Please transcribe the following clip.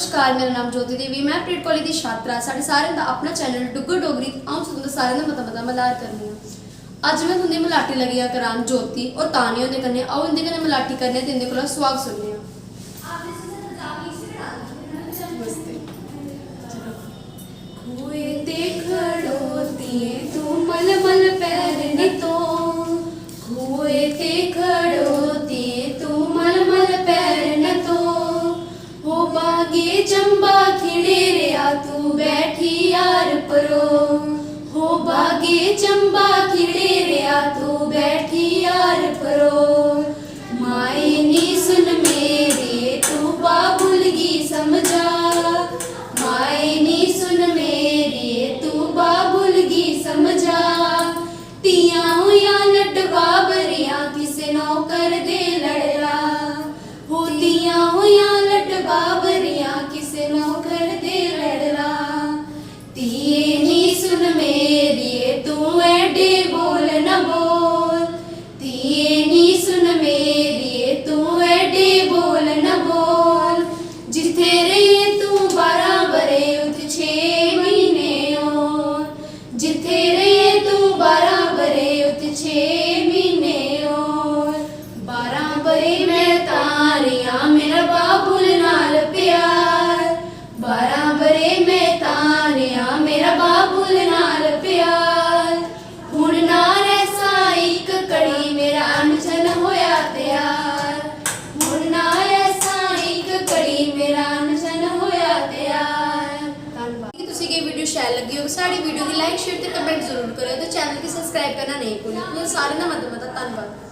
नमस्कार, मेरा नाम ज्योति देवी, मैं प्रेट कॉलेज की छात्रा। साढ़े सारे का अपना चैनल डुगर डोगरी आऊँ तुंदा सारे का मता मलार करनी हूँ। अज मैं तुंदी मलाटी लगी करान ज्योति और तानिया उन्हें कन्ने आओ इनके कन्ने मलाटी करने ते इनके कोला स्वाग सुनने हैं। खोए ते खड़ोतिए तू मलमल पैरने तो, खोए ते खड़ोतिए तू मलमल पैरने तो, हो बागे चंबा खिड़े रिया तू बैठी यार परो, हो बागे चंबा खिड़े रिया तू बैठी यार परो, माए नी सुन मेरे तू बाबुलगी समझा, माए नी सुन मेरे तू बाबुलगी समझा, तिया हुआ लट बाबरिया किसे नौकर दे लड़ला, होतिया हुआ लट बाबरिया किसे नौकर दे लड़ला, तिये नी सुन मेरी तू ऐडे बोल न बोल, तिये नी सुन मेरी तू ऐडे बोल न बोल, जिथे रे तू 12 बरे उत 6 महीने और, जिथे रे तू 12 बरे उत 6 महीने और, 12 बरे मैं तारिया मेरा बाबुल नाल प्यार, 12 बरे मैं तारिया मेरा बाबुल नाल प्यार, हुण ना रैसा एक कड़ी मेरा अनचन होया तैयार, हुण ना रैसा एक कड़ी मेरा अनचन होया तैयार। धन्यवाद। कि तुसी ये वीडियो शैल लगी हो साड़ी वीडियो की लाइक शेयर ते कमेंट जरूर करो तो चैनल की सब्सक्राइब करना नहीं भूलियो। सारे ना मत धन्यवाद।